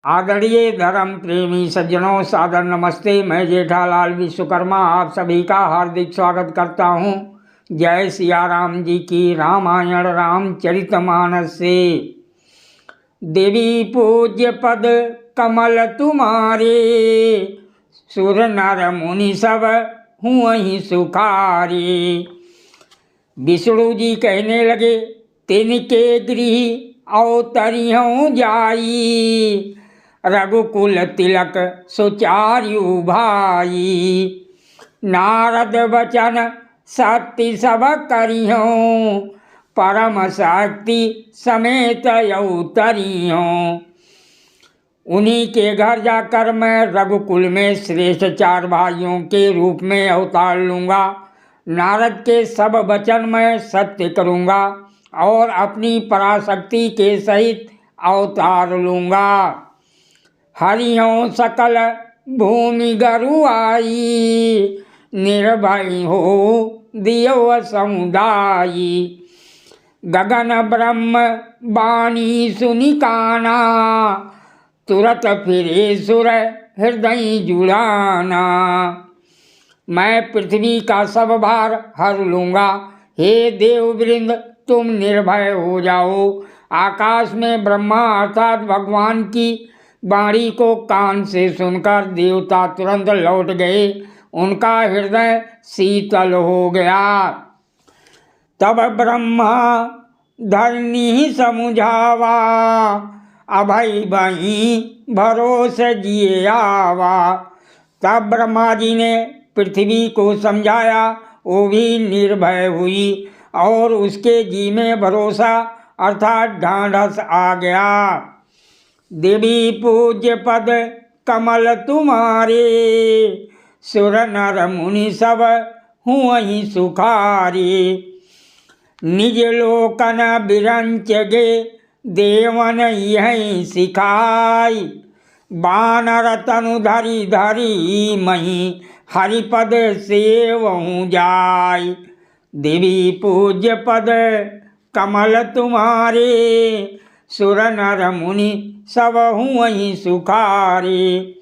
आदरणीय धर्म प्रेमी सज्जनों, सादर नमस्ते। मैं जेठालाल विश्वकर्मा आप सभी का हार्दिक स्वागत करता हूं। जय सिया राम जी की। रामायण रामचरितमानस से। देवी पूज्य पद कमल तुम्हारे, सुर नर मुनि सब हुँ सुखारे। विष्णु जी कहने लगे, तिनके गृह अवतरियों जाई, रघुकुल तिलक सुचार्यु भाई। नारद वचन सत्य सब करियों, परम शक्ति समेत अवतरियों। उन्हीं के घर जाकर मैं रघुकुल में श्रेष्ठ 4 भाइयों के रूप में अवतार लूँगा। नारद के सब वचन मैं सत्य करूँगा और अपनी पराशक्ति के सहित अवतार लूँगा। हरियों सकल भूमि गरु आई, निर्भय हो दियो समुदायी। गगन ब्रह्म वाणी सुनि काना, तुरत फिरे सुर हृदय जुड़ाना। मैं पृथ्वी का सब भार हर लूँगा। हे देववृंद, तुम निर्भय हो जाओ। आकाश में ब्रह्मा अर्थात भगवान की वाणी को कान से सुनकर देवता तुरंत लौट गए। उनका हृदय शीतल हो गया। तब ब्रह्मा धरनी समुझावा, अभय बही भरोसे जिए आवा। तब ब्रह्मा जी ने पृथ्वी को समझाया, वो भी निर्भय हुई और उसके जी में भरोसा अर्थात ढांढस आ गया। देवी पूज्य पद कमल तुम्हारे, सुर नर मुनि सब हुँ सुखारे। निज लोकन बिरंच गे, देवन यही सिखाई। बानर तनु धरी धरी मही, हरिपद सेवहु जाय। देवी पूज्य पद कमल तुम्हारे, सुर नर मुनि सब हुँ सुखारे।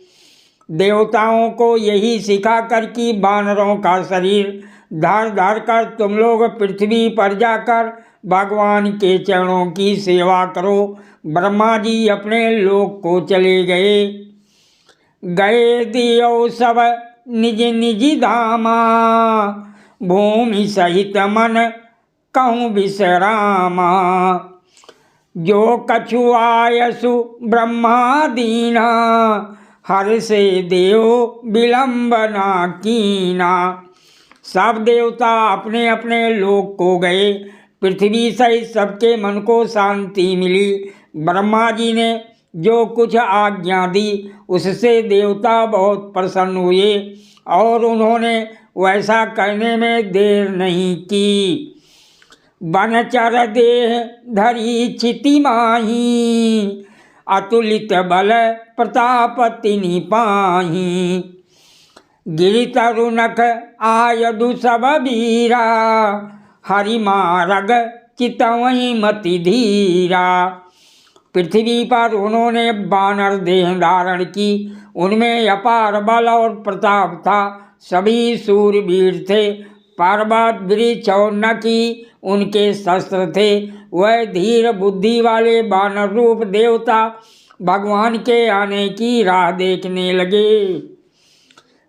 देवताओं को यही सिखा कर कि बानरों का शरीर धर धर कर तुम लोग पृथ्वी पर जाकर भगवान के चरणों की सेवा करो। ब्रह्मा जी अपने लोक को चले गए। गए दियो सब निज निज धामा, भूमि सहित मन कहूँ विश्रामा। जो कछु आयसु ब्रह्मा दीना, हर से देव विलंब ना कीना। सब देवता अपने अपने लोक को गए। पृथ्वी सहित सबके मन को शांति मिली। ब्रह्मा जी ने जो कुछ आज्ञा दी उससे देवता बहुत प्रसन्न हुए और उन्होंने वैसा करने में देर नहीं की। बनचर देह धरी छिति माही, अतुलित बल प्रताप तिनि पाही। गिरि तरुनक आयदु सब बीरा, हरि मारग चितवहि मति धीरा। पृथ्वी पर उन्होंने बानर देह धारण की। उनमें अपार बल और प्रताप था। सभी सूरवीर थे। पर्वत वृक्ष और नकी उनके शस्त्र थे। वह धीर बुद्धि वाले बानर रूप देवता भगवान के आने की राह देखने लगे।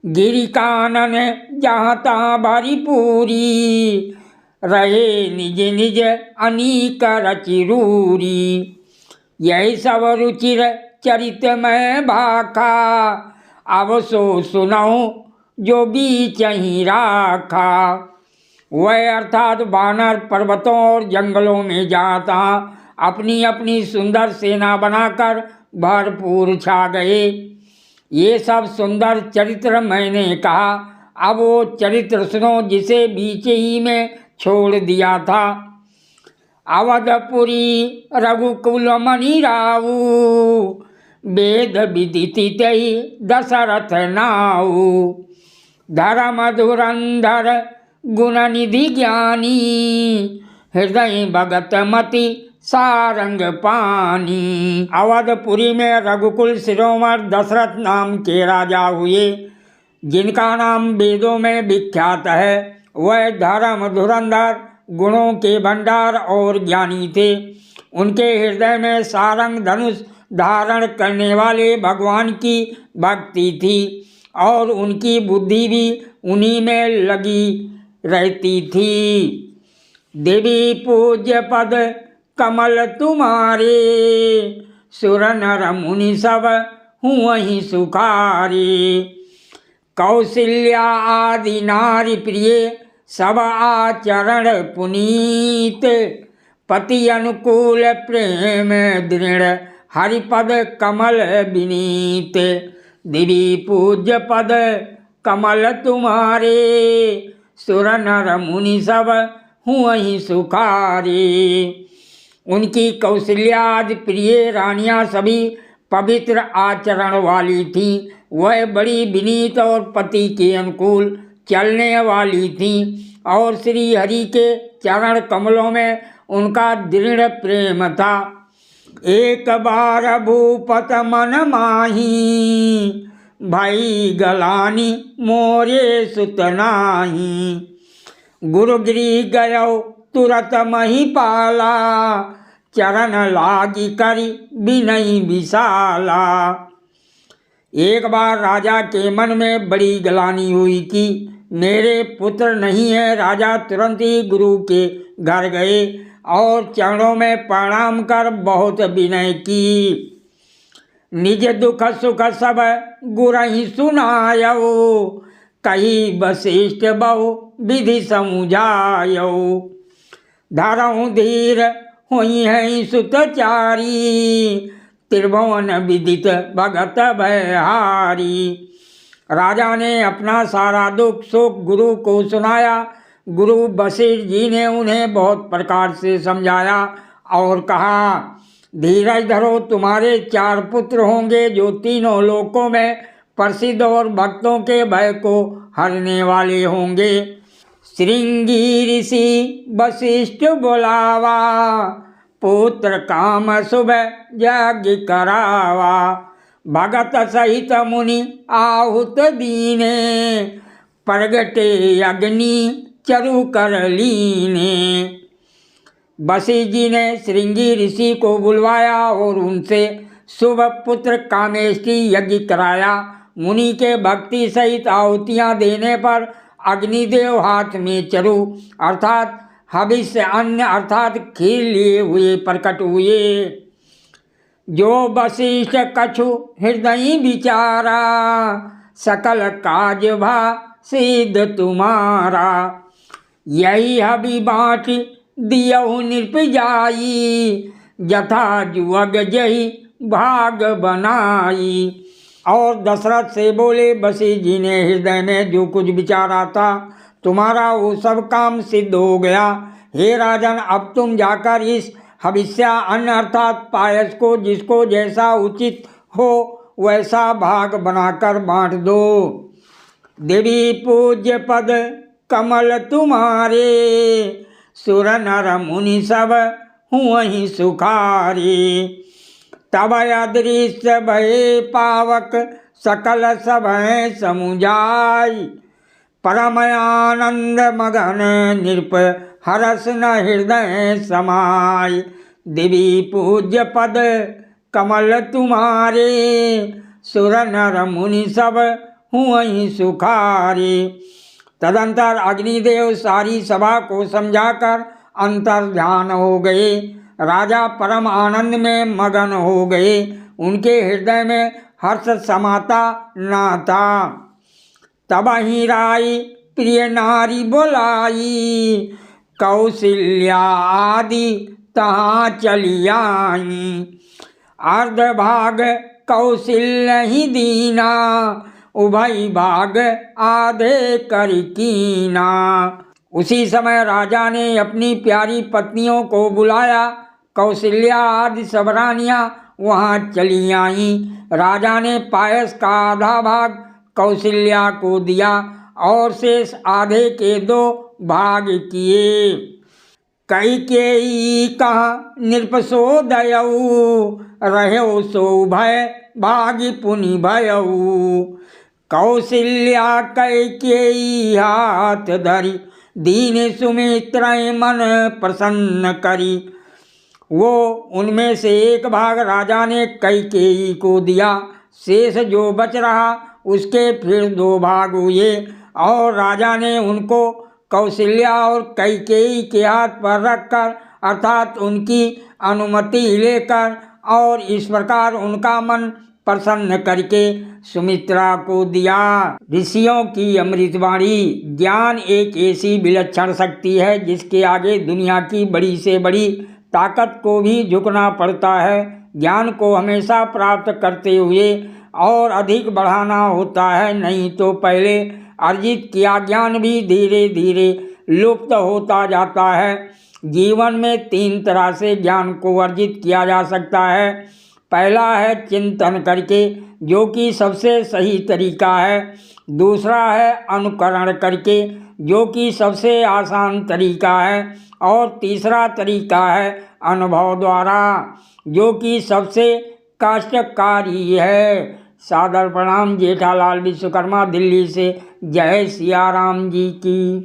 गिरि कानन जहाँ तहाँ भरी पूरी, रहे निज निज अनीक रचिरूरी। यही सब रुचिर चरित में भाखा, अब सो सुनाऊं जो बीच ही राखा। वह अर्थात बानर पर्वतों और जंगलों में जहाँ तहाँ अपनी अपनी सुंदर सेना बनाकर भरपूर छा गए। ये सब सुंदर चरित्र मैंने कहा। अब वो चरित्र सुनो जिसे बीच ही में छोड़ दिया था। अवधपुरी रघुकुल मणि राऊ, वेद विदिति तहि दशरथ नाऊ। धर्म धुरंधर गुण निधि ज्ञानी, हृदय भगत मति सारंग पानी। अवधपुरी में रघुकुल शिरोमणि दशरथ नाम के राजा हुए, जिनका नाम वेदों में विख्यात है। वह धर्म धुरंधर, गुणों के भंडार और ज्ञानी थे। उनके हृदय में सारंग धनुष धारण करने वाले भगवान की भक्ति थी और उनकी बुद्धि भी उन्हीं में लगी रहती थी। देवी पूज्य पद कमल तुम्हारे, सुर नर मुनि सब हुँ सुखारे। कौशल्या आदि नारी प्रिय, सब आचरण पुनीत। पति अनुकूल प्रेम दृढ़, हरिपद कमल विनीत। देवी पूज्य पद कमल तुम्हारे, सुर नर मुनि सब हुँ सुखारे। उनकी कौशल्यादि प्रिय रानियां सभी पवित्र आचरण वाली थीं। वह बड़ी विनीत और पति के अनुकूल चलने वाली थीं और श्री हरि के चरण कमलों में उनका दृढ़ प्रेम था। एक बार भूपत मन माही, भाई गलानी मोरे सुत नाही। गुरुगिरी गयो तुरत महिपाला, चरण लागी करी बिनई विशाला। एक बार राजा के मन में बड़ी गलानी हुई कि मेरे पुत्र नहीं है। राजा तुरंत ही गुरु के घर गए और चरणों में प्रणाम कर बहुत विनय की। निज दुख सुख सब गुरहि सुनायो, कही वशिष्ठ बहु विधि समुझायो। धरहु धीर हुई है सुतचारी, त्रिभुवन विदित भगत भयहारी। राजा ने अपना सारा दुख सुख गुरु को सुनाया। गुरु वशिष्ठ जी ने उन्हें बहुत प्रकार से समझाया और कहा, धीरज धरो, तुम्हारे 4 पुत्र होंगे जो तीनों लोकों में प्रसिद्ध और भक्तों के भय को हरने वाले होंगे। श्रृंगी ऋषि वशिष्ठ बुलावा, पुत्र काम शुभ यज्ञ करावा। भगत सहित मुनि आहुत दीने, प्रगटे अग्नि चरु कर लीने। वशिष्ठ जी ने श्रृंगी ऋषि को बुलवाया और उनसे शुभ पुत्र कामेष्टि यज्ञ कराया। मुनि के भक्ति सहित आहुतियाँ देने पर अग्निदेव हाथ में चरु अर्थात हविष्य अन्न अर्थात खीर लिए हुए प्रकट हुए। जो वशिष्ठ कछु हृदय विचारा, सकल काज भा सिद्ध तुम्हारा। यही हवि बाँट दियहु नृप जाई, यथा जुअग जही भाग बनाई। और दशरथ से बोले, वशिष्ठ जी ने हृदय में जो कुछ विचारा था, तुम्हारा वो सब काम सिद्ध हो गया। हे राजन, अब तुम जाकर इस हविष्या अन्न अर्थात पायस को जिसको जैसा उचित हो वैसा भाग बनाकर बांट दो। देवी पूज्य पद कमल तुम्हारे, सुर नर मुनि सब हुँ सुखारे। तब अदृश्य भये पावक, सकल सब समुझाई। परम आनंद मगन नृप, हरस न हृदय समाय। देवी पूज्य पद कमल तुम्हारे, सुर नर मुनि सब हुँ सुखारे। तदंतर अग्निदेव सारी सभा को समझाकर अंतर ध्यान हो गए। राजा परम आनंद में मगन हो गए। उनके हृदय में हर्ष समाता न था। तब ही राई प्रिय नारी बोलाई, कौशल्या आदि तहाँ चली आई। अर्ध भाग कौशल्य ही दीना, उभय भाग आधे कर कीना। उसी समय राजा ने अपनी प्यारी पत्नियों को बुलाया। कौशल्या आदि सब रानियाँ वहाँ चली आईं। राजा ने पायस का आधा भाग कौशल्या को दिया और शेष आधे के 2 भाग किए। कैकेयी कहा नृप सो दयऊ, रहो सो भय भागी पुनि भयऊ। कौशल्या कैकेयी हाथ धरी, दीन सुमित्र मन प्रसन्न करी। वो उनमें से एक भाग राजा ने कैकेयी को दिया, शेष जो बच रहा उसके फिर 2 भाग हुए और राजा ने उनको कौशल्या और कैकेयी के हाथ पर रखकर अर्थात उनकी अनुमति लेकर और इस प्रकार उनका मन प्रसन्न करके सुमित्रा को दिया। ऋषियों की अमृतवाणी। ज्ञान एक ऐसी विलक्षण शक्ति है जिसके आगे दुनिया की बड़ी से बड़ी ताकत को भी झुकना पड़ता है। ज्ञान को हमेशा प्राप्त करते हुए और अधिक बढ़ाना होता है, नहीं तो पहले अर्जित किया ज्ञान भी धीरे धीरे लुप्त होता जाता है। जीवन में 3 तरह से ज्ञान को अर्जित किया जा सकता है। पहला है चिंतन करके, जो कि सबसे सही तरीका है। दूसरा है अनुकरण करके, जो कि सबसे आसान तरीका है। और तीसरा तरीका है अनुभव द्वारा, जो कि सबसे कष्टकारी है। सादर प्रणाम। जेठालाल विश्वकर्मा, दिल्ली से। जय सिया राम जी की।